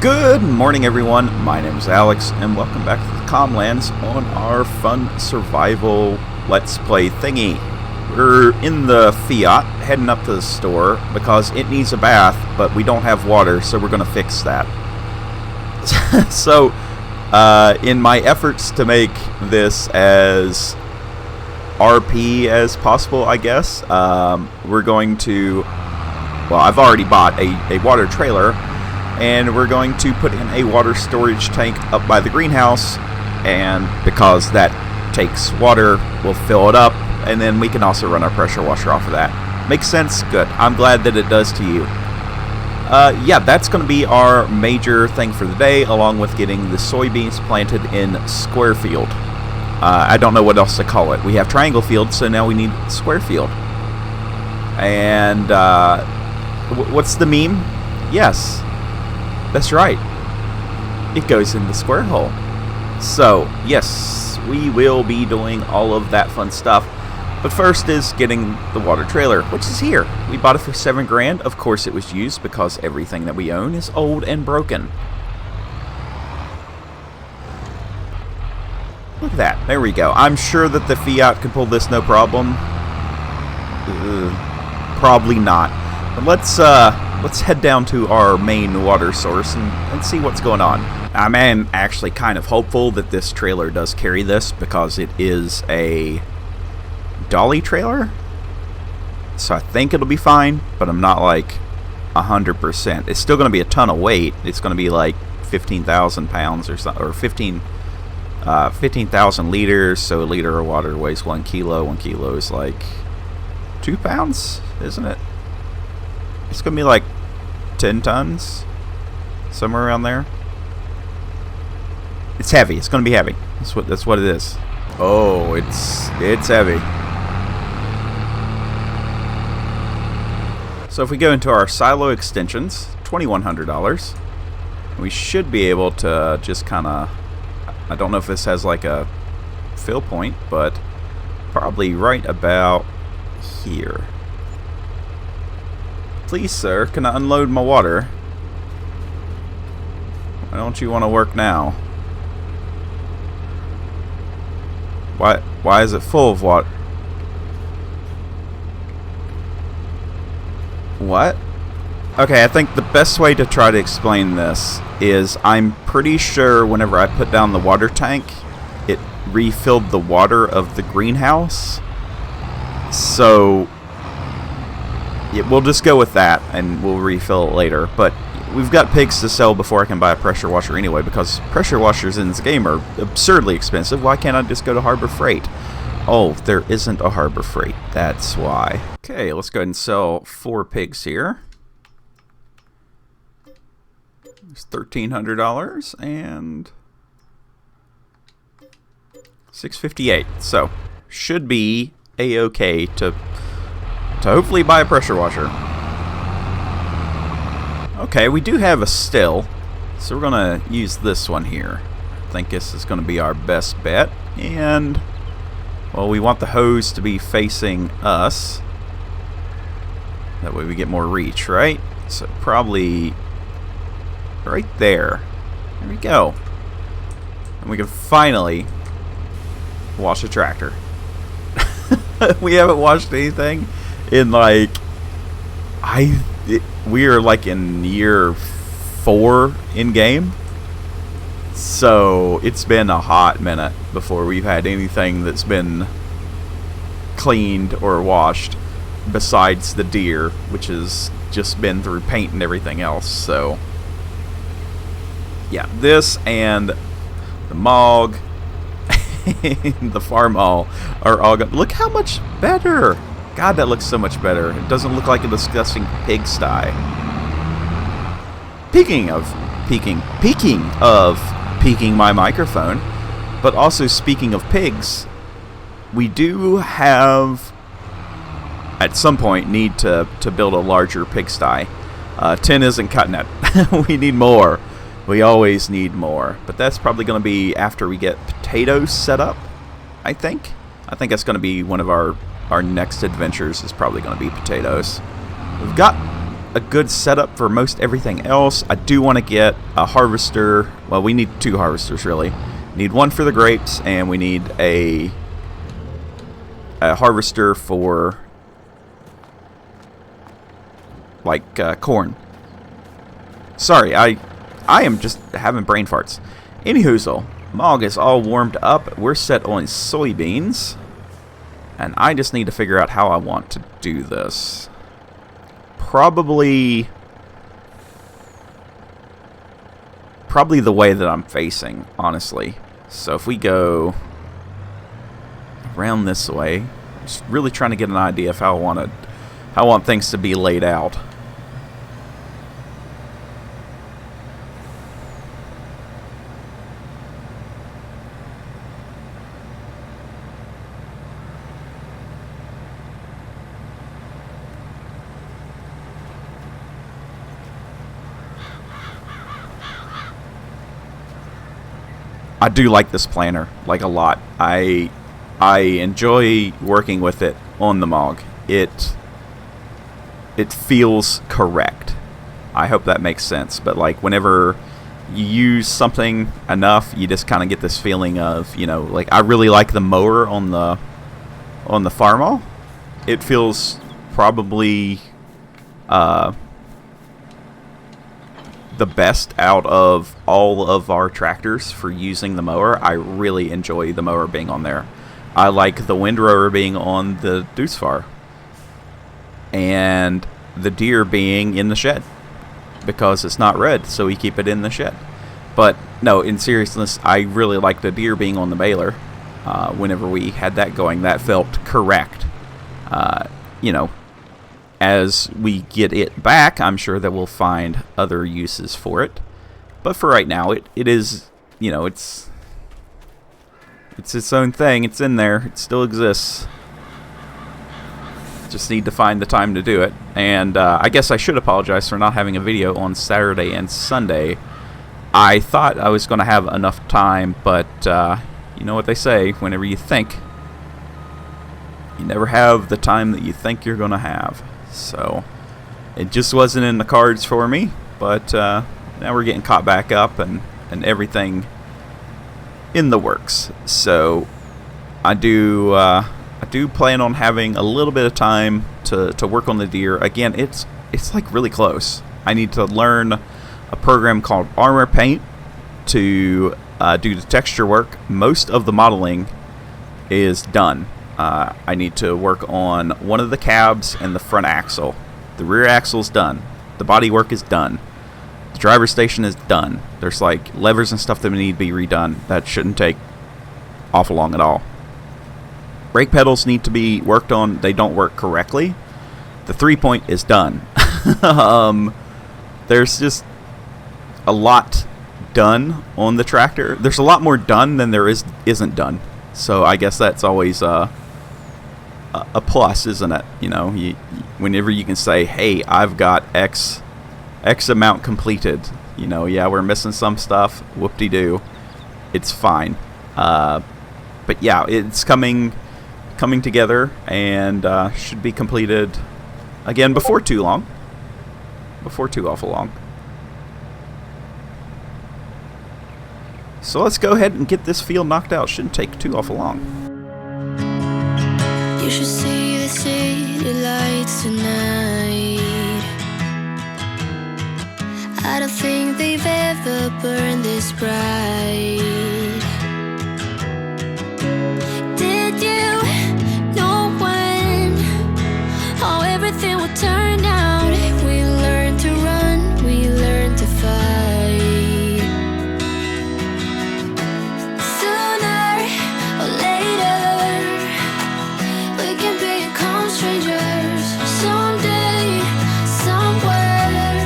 Good morning, everyone. My name is Alex, and welcome back to the Comlands on our fun survival Let's Play thingy. We're in the Fiat, heading up to the store because it needs a bath, but we don't have water, so we're going to fix that. So, in my efforts to make this as RP as possible, I guess, we're going to... Well, I've already bought a water trailer, and we're going to put in a water storage tank up by the greenhouse, and because that takes water, we'll fill it up, and then we can also run our pressure washer off of that. Makes sense? Good. I'm glad that it does to you. Yeah, that's going to be our major thing for the day, along with getting the soybeans planted in square field. I don't know what else to call it. We have triangle field, so now we need square field. And what's the meme? Yes. That's right. It goes in the square hole. So, yes, we will be doing all of that fun stuff. But first is getting the water trailer, which is here. We bought it for $7 grand. Of course it was used because everything that we own is old and broken. Look at that. There we go. I'm sure that the Fiat can pull this no problem. Probably not. But let's head down to our main water source and see what's going on. I am actually kind of hopeful that this trailer does carry this because it is a dolly trailer. So I think it'll be fine, but I'm not like 100%. It's still going to be a ton of weight. It's going to be like 15,000 pounds or something, or 15,000 liters. So a liter of water weighs 1 kilo. 1 kilo is like 2 pounds, isn't it? It's going to be like 10 tons, somewhere around there. It's heavy. It's going to be heavy. That's what it is. Oh, it's heavy. So if we go into our silo extensions, $2,100, we should be able to just kind of, I don't know if this has like a fill point, but probably right about here. Please, sir, can I unload my water? Why don't you want to work now? Why is it full of water? What? Okay, I think the best way to try to explain this is I'm pretty sure whenever I put down the water tank, it refilled the water of the greenhouse. So we'll just go with that, and we'll refill it later. But we've got pigs to sell before I can buy a pressure washer anyway, because pressure washers in this game are absurdly expensive. Why can't I just go to Harbor Freight? Oh, there isn't a Harbor Freight. That's why. Okay, let's go ahead and sell 4 pigs here. There's $1,300 and $658. So, should be a-okay to hopefully buy a pressure washer. Okay, we do have a still, so we're going to use this one here. I think this is going to be our best bet. And, well, we want the hose to be facing us. That way we get more reach, right? So probably right there. There we go. And we can finally wash a tractor. We haven't washed anything in like we are like in year 4 in game, so it's been a hot minute before we've had anything that's been cleaned or washed besides the deer, which has just been through paint and everything else. So yeah, this and the Mog and the farm all are all good. Look how much better. God, that looks so much better. It doesn't look like a disgusting pigsty. Speaking of peeking my microphone, but also speaking of pigs, we do have, at some point, need to build a larger pigsty. 10 isn't cutting it. We need more. We always need more. But that's probably going to be after we get potatoes set up, I think. I think that's going to be one of our next adventures is probably going to be potatoes. We've got a good setup for most everything else. I do want to get a harvester. Well, we need 2 harvesters, really. Need one for the grapes, and we need a harvester for, like, corn. Sorry, I am just having brain farts. Anyhoozle, Mog is all warmed up. We're set on soybeans. And I just need to figure out how I want to do this. Probably the way that I'm facing, honestly. So if we go around this way, just really trying to get an idea of how I want things to be laid out. I do like this planner, like, a lot. I enjoy working with it on the Mog. It feels correct. I hope that makes sense. But, like, whenever you use something enough, you just kind of get this feeling of, you know, like, I really like the mower on the Farmall. It feels probably the best out of all of our tractors for using the mower. I really enjoy the mower being on there. I like the windrower being on the Deucevar, and the deer being in the shed because it's not red, so we keep it in the shed. But no, in seriousness, I really like the deer being on the baler. Whenever we had that going, that felt correct. You know, as we get it back, I'm sure that we'll find other uses for it. But for right now, it is, you know, it's its own thing. It's in there. It still exists. Just need to find the time to do it. And I guess I should apologize for not having a video on Saturday and Sunday. I thought I was going to have enough time, but you know what they say, whenever you think, you never have the time that you think you're going to have. So it just wasn't in the cards for me, but now we're getting caught back up and everything in the works. So I do plan on having a little bit of time to work on the deer. Again, it's like really close. I need to learn a program called Armor Paint to do the texture work. Most of the modeling is done. I need to work on one of the cabs and the front axle. The rear axle's done. The body work is done. The driver's station is done. There's like levers and stuff that need to be redone. That shouldn't take awful long at all. Brake pedals need to be worked on. They don't work correctly. The 3-point is done. There's just a lot done on the tractor. There's a lot more done than there isn't done. So I guess that's always a plus, isn't it? You know, whenever you can say, hey, I've got X amount completed. You know, yeah, we're missing some stuff. Whoop-de-doo. It's fine. But yeah, it's coming together and should be completed again before too long. Before too awful long. So let's go ahead and get this field knocked out. Shouldn't take too awful long. You should see the city lights tonight. I don't think they've ever burned this bright. Did you know when how everything would turn out? We learned to run, we learned to fight. Sooner or later, we can become strangers. Someday, somewhere,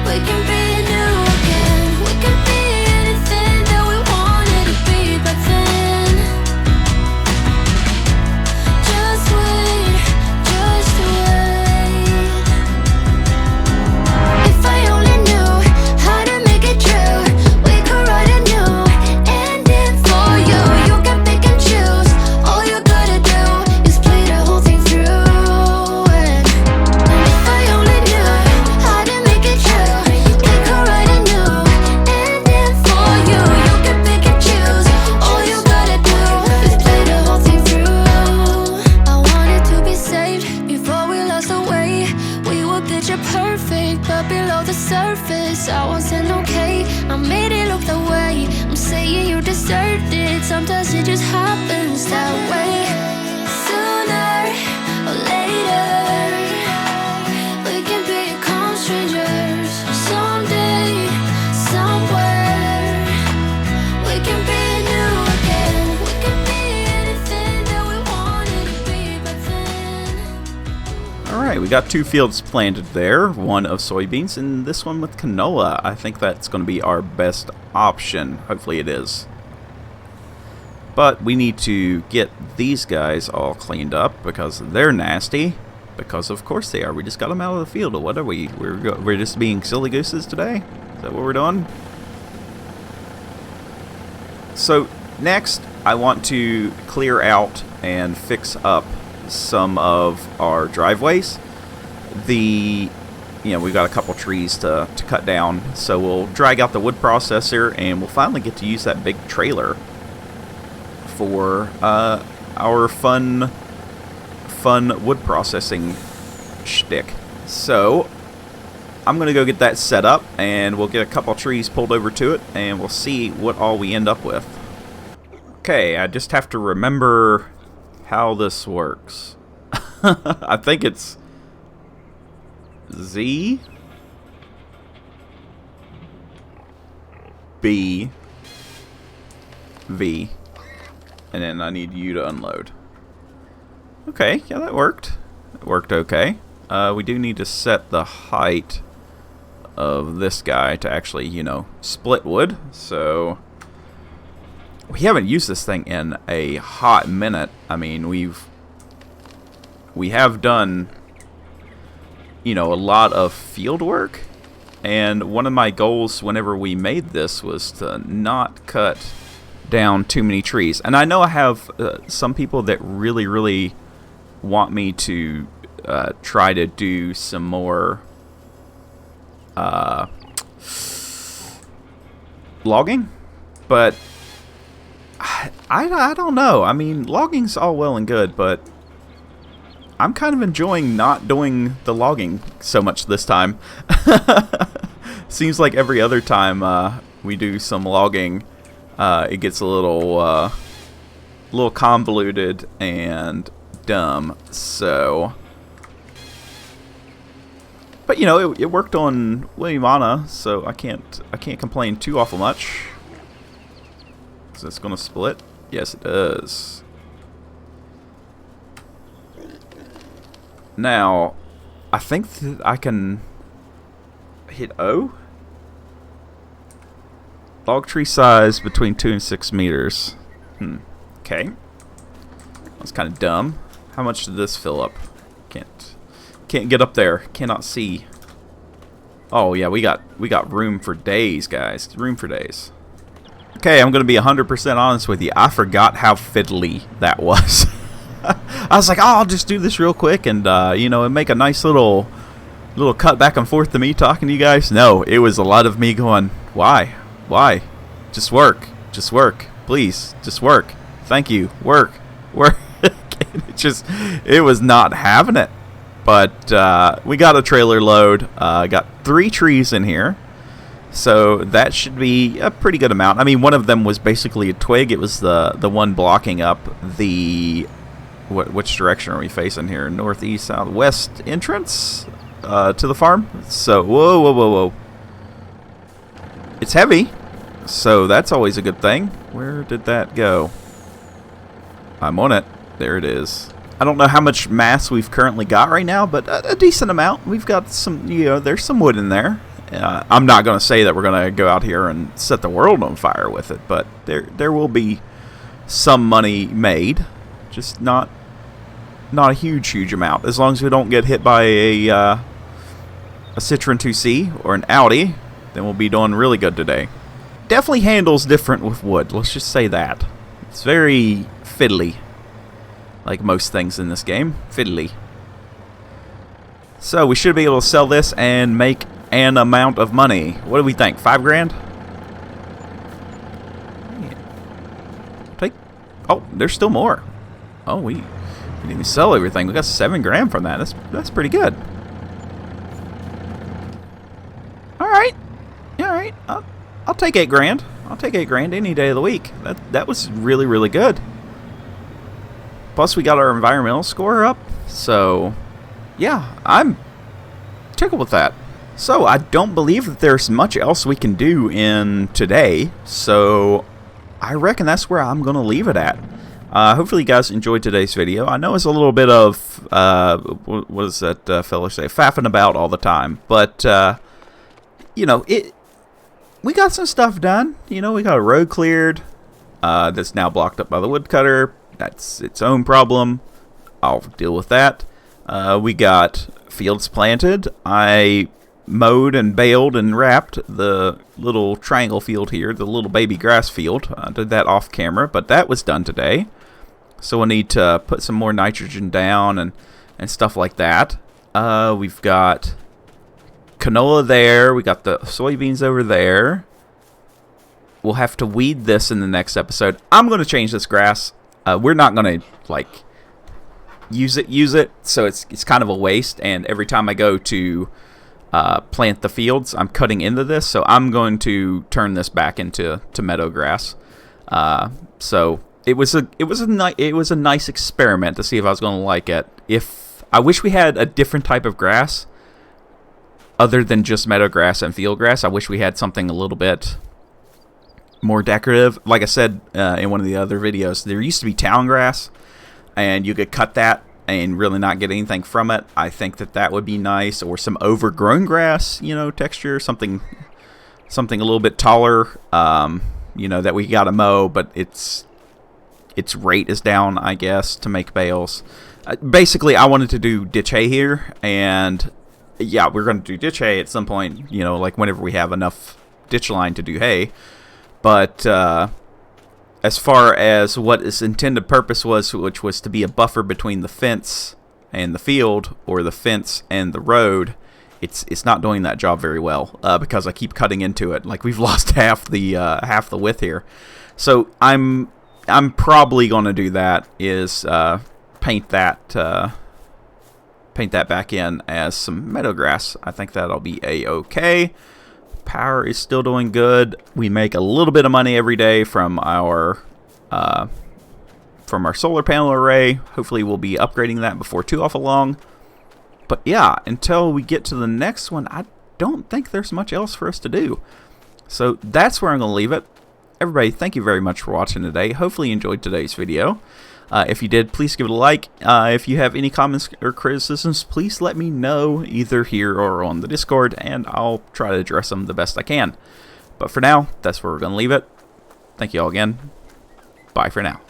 we can be new again. We can be anything. wasn't okay. I made it look that way. I'm saying you deserved it. Sometimes it just happens that way. Sooner or later, we can become strangers. Someday, somewhere, we can be new again. We can be anything that we wanted to be back then. Alright, we got 2 fields planted there. One of soybeans and this one with canola. I think that's going to be our best option. Hopefully it is. But we need to get these guys all cleaned up because they're nasty. Because of course they are. We just got them out of the field. What are we? We're just being silly gooses today? Is that what we're doing? So next I want to clear out and fix up some of our driveways. We've got a couple trees to cut down. So we'll drag out the wood processor and we'll finally get to use that big trailer for our fun wood processing shtick. So I'm gonna go get that set up and we'll get a couple trees pulled over to it and we'll see what all we end up with. Okay, I just have to remember how this works. I think it's Z B V, and then I need you to unload. Okay, yeah, that worked. It worked okay. We do need to set the height of this guy to actually, split wood. So we haven't used this thing in a hot minute. I mean, we have done, a lot of field work. And one of my goals whenever we made this was to not cut down too many trees. And I know I have some people that really, really want me to try to do some more logging, but I don't know. I mean, logging's all well and good, but I'm kind of enjoying not doing the logging so much this time. Seems like every other time we do some logging, it gets a little convoluted and dumb. So, but it worked on Williamana, so I can't complain too awful much. Is this gonna split? Yes, it does. Now, I think that I can hit O. Log tree size between 2 and 6 meters. Okay. That's kind of dumb. How much did this fill up? Can't get up there. Cannot see. Oh yeah, we got room for days, guys. Room for days. Okay, I'm gonna be 100% honest with you. I forgot how fiddly that was. I was like, oh, I'll just do this real quick and and make a nice little cut back and forth to me talking to you guys. No, it was a lot of me going, why, just work, please, just work. Thank you, work. It was not having it. But we got a trailer load. Got 3 trees in here. So that should be a pretty good amount. I mean, one of them was basically a twig. It was the one blocking up the... Which direction are we facing here? Northeast, southwest entrance to the farm. So, whoa. It's heavy. So that's always a good thing. Where did that go? I'm on it. There it is. I don't know how much mass we've currently got right now, but a decent amount. We've got some, there's some wood in there. I'm not going to say that we're going to go out here and set the world on fire with it, but there will be some money made. Just not a huge amount. As long as we don't get hit by a Citroen 2C or an Audi, then we'll be doing really good today. Definitely handles different with wood. Let's just say that. It's very fiddly. Like most things in this game. Fiddly. So we should be able to sell this and make an amount of money. What do we think? 5 grand? Oh, there's still more. Oh, we didn't even sell everything. We got 7 grand from that. That's pretty good. All right. right. I'll take 8 grand. I'll take 8 grand any day of the week. That was really, really good. Plus, we got our environmental score up. So, yeah, I'm tickled with that. So, I don't believe that there's much else we can do in today. So, I reckon that's where I'm going to leave it at. Hopefully you guys enjoyed today's video. I know it's a little bit of, what does that fella say? Faffing about all the time. But, you know, we got some stuff done. You know, we got a road cleared that's now blocked up by the woodcutter. That's its own problem. I'll deal with that. We got fields planted. I mowed and baled and wrapped the little triangle field here, the little baby grass field. I did that off camera, but that was done today. So we'll need to put some more nitrogen down and stuff like that. We've got canola there. We got the soybeans over there. We'll have to weed this in the next episode. I'm going to change this grass. We're not going to, like, use it. So it's kind of a waste. And every time I go to plant the fields, I'm cutting into this. So I'm going to turn this back into meadow grass. So it was a nice experiment to see if I was going to like it. I wish we had a different type of grass other than just meadow grass and field grass. I wish we had something a little bit more decorative. Like I said in one of the other videos, there used to be town grass, and you could cut that and really not get anything from it. I think that would be nice, or some overgrown grass, you know, texture, something a little bit taller, you know, that we got to mow, but its rate is down, I guess, to make bales. Basically, I wanted to do ditch hay here, and yeah, we're going to do ditch hay at some point, you know, like whenever we have enough ditch line to do hay. But as far as what its intended purpose was, which was to be a buffer between the fence and the field, or the fence and the road, it's not doing that job very well because I keep cutting into it. Like, we've lost half the width here. So I'm probably going to do that is paint that back in as some meadow grass. I think that'll be a-okay. Power is still doing good. We make a little bit of money every day from our solar panel array. Hopefully we'll be upgrading that before too awful long. But yeah, until we get to the next one, I don't think there's much else for us to do. So that's where I'm going to leave it. Everybody, thank you very much for watching today. Hopefully you enjoyed today's video. If you did, please give it a like. If you have any comments or criticisms, please let me know either here or on the Discord, and I'll try to address them the best I can. But for now, that's where we're going to leave it. Thank you all again. Bye for now.